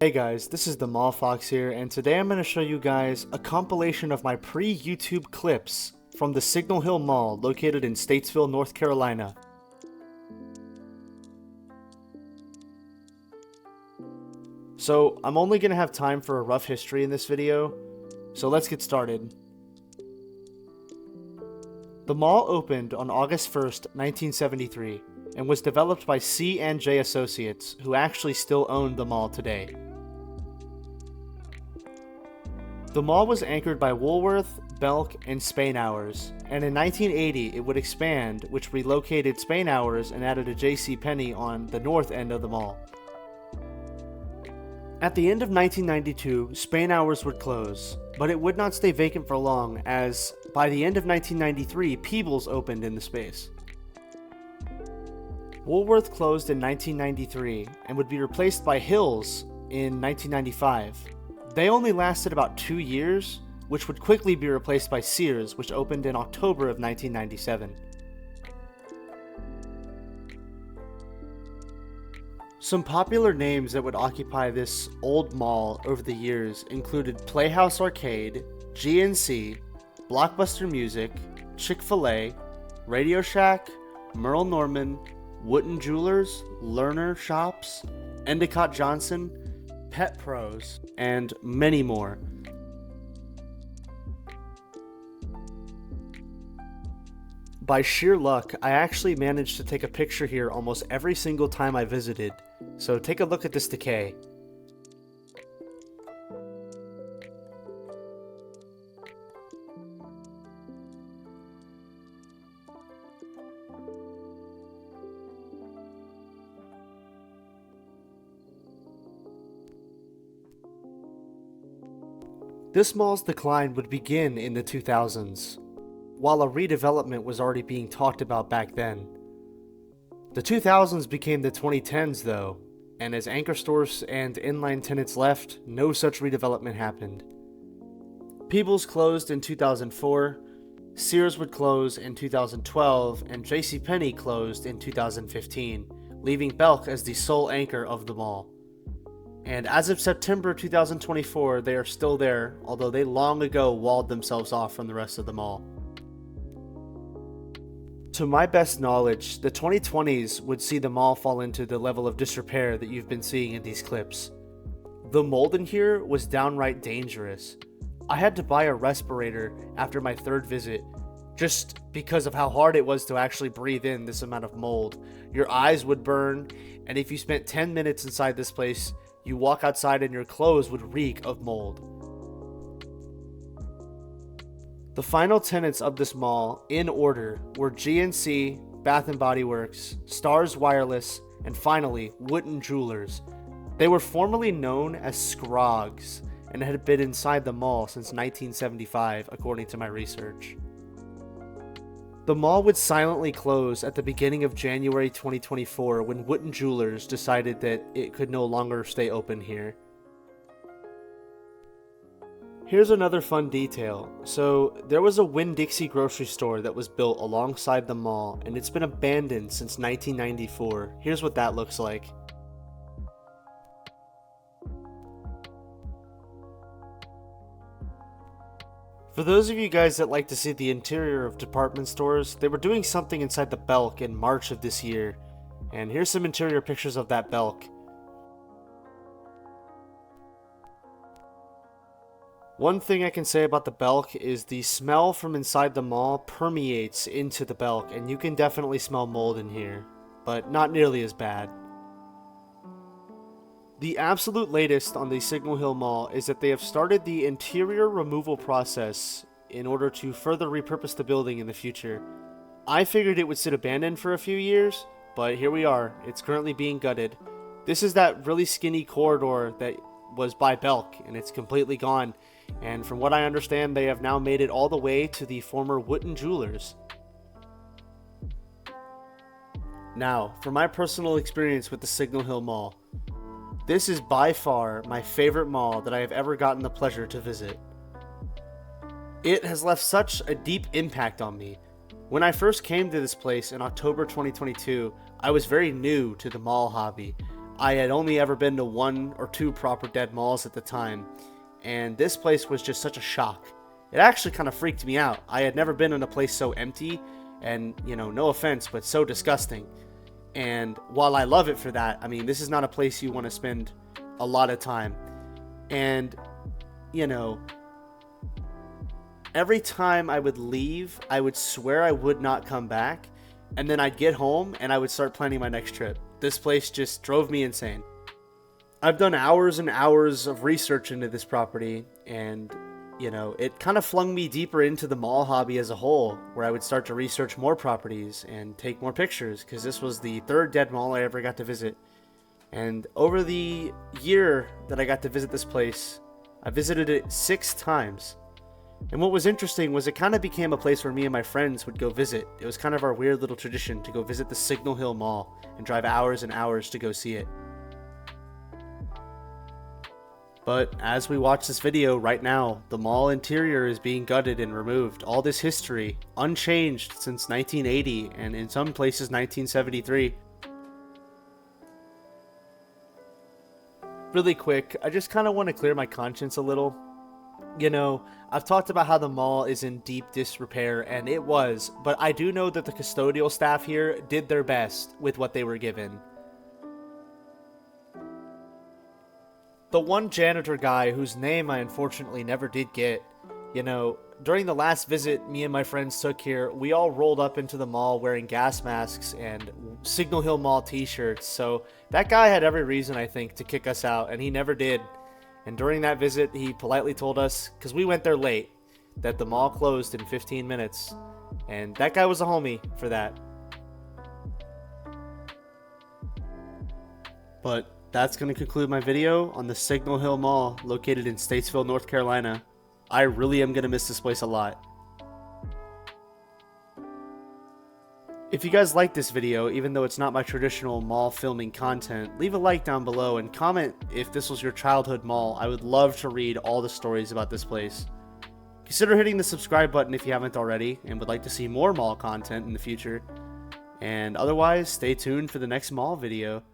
Hey guys, this is the Mall Fox here, and today I'm going to show you guys a compilation of my pre-YouTube clips from the Signal Hill Mall located in Statesville, North Carolina. So I'm only going to have time for a rough history in this video, so let's get started. The mall opened on August 1st, 1973, and was developed by C&J Associates, who actually still own the mall today. The mall was anchored by Woolworth, Belk, and Spainhours, and in 1980 it would expand, which relocated Spainhours and added a JCPenney on the north end of the mall. At the end of 1992, Spainhours would close, but it would not stay vacant for long, as by the end of 1993, Peebles opened in the space. Woolworth closed in 1993 and would be replaced by Hills in 1995. They only lasted about 2 years, which would quickly be replaced by Sears, which opened in October of 1997. Some popular names that would occupy this old mall over the years included Playhouse Arcade, GNC, Blockbuster Music, Chick-fil-a, Radioshack, Merle Norman, Wooten Jewelers, Lerner Shops, Endicott Johnson, Pet Pros, and many more. By sheer luck, I actually managed to take a picture here almost every single time I visited, so take a look at this decay. This mall's decline would begin in the 2000s, while a redevelopment was already being talked about back then. The 2000s became the 2010s though, and as anchor stores and inline tenants left, no such redevelopment happened. Peebles closed in 2004, Sears would close in 2012, and JCPenney closed in 2015, leaving Belk as the sole anchor of the mall. And as of September 2024, they are still there, although they long ago walled themselves off from the rest of the mall. To my best knowledge, the 2020s would see the mall fall into the level of disrepair that you've been seeing in these clips. The mold in here was downright dangerous. I had to buy a respirator after my third visit, just because of how hard it was to actually breathe in this amount of mold. Your eyes would burn, and if you spent 10 minutes inside this place, you walk outside and your clothes would reek of mold. The final tenants of this mall, in order, were GNC, Bath & Body Works, Stars Wireless, and finally, Wooten Jewelers. They were formerly known as Scroggs, and had been inside the mall since 1975, according to my research. The mall would silently close at the beginning of January 2024 when Wooten Jewelers decided that it could no longer stay open here. Here's another fun detail. So, there was a Winn-Dixie grocery store that was built alongside the mall, and it's been abandoned since 1994. Here's what that looks like. For those of you guys that like to see the interior of department stores, they were doing something inside the Belk in March of this year, and here's some interior pictures of that Belk. One thing I can say about the Belk is the smell from inside the mall permeates into the Belk, and you can definitely smell mold in here, but not nearly as bad. The absolute latest on the Signal Hill Mall is that they have started the interior removal process in order to further repurpose the building in the future. I figured it would sit abandoned for a few years, but here we are. It's currently being gutted. This is that really skinny corridor that was by Belk, and it's completely gone. And from what I understand, they have now made it all the way to the former Wooten Jewelers. Now, for my personal experience with the Signal Hill Mall. This is by far my favorite mall that I have ever gotten the pleasure to visit. It has left such a deep impact on me. When I first came to this place in October 2022, I was very new to the mall hobby. I had only ever been to 1 or 2 proper dead malls at the time, and this place was just such a shock. It actually kind of freaked me out. I had never been in a place so empty and, you know, no offense, but so disgusting. And while I love it for that, I mean, this is not a place you want to spend a lot of time. And, you know, every time I would leave, I would swear I would not come back. And then I'd get home and I would start planning my next trip. This place just drove me insane. I've done hours and hours of research into this property, and you know, it kind of flung me deeper into the mall hobby as a whole, where I would start to research more properties and take more pictures, because this was the 3rd dead mall I ever got to visit. And over the year that I got to visit this place, I visited it 6 times. And what was interesting was it kind of became a place where me and my friends would go visit. It was kind of our weird little tradition to go visit the Signal Hill Mall and drive hours and hours to go see it. But as we watch this video right now, the mall interior is being gutted and removed. All this history, unchanged since 1980 and in some places 1973. Really quick, I just kind of want to clear my conscience a little. You know, I've talked about how the mall is in deep disrepair, and it was, but I do know that the custodial staff here did their best with what they were given. The one janitor guy whose name I unfortunately never did get, you know, during the last visit me and my friends took here, we all rolled up into the mall wearing gas masks and Signal Hill Mall t-shirts, so that guy had every reason, I think, to kick us out, and he never did. And during that visit, he politely told us, because we went there late, that the mall closed in 15 minutes, and that guy was a homie for that. But that's going to conclude my video on the Signal Hill Mall located in Statesville, North Carolina. I really am going to miss this place a lot. If you guys like this video, even though it's not my traditional mall filming content, leave a like down below and comment if this was your childhood mall. I would love to read all the stories about this place. Consider hitting the subscribe button if you haven't already and would like to see more mall content in the future. And otherwise, stay tuned for the next mall video.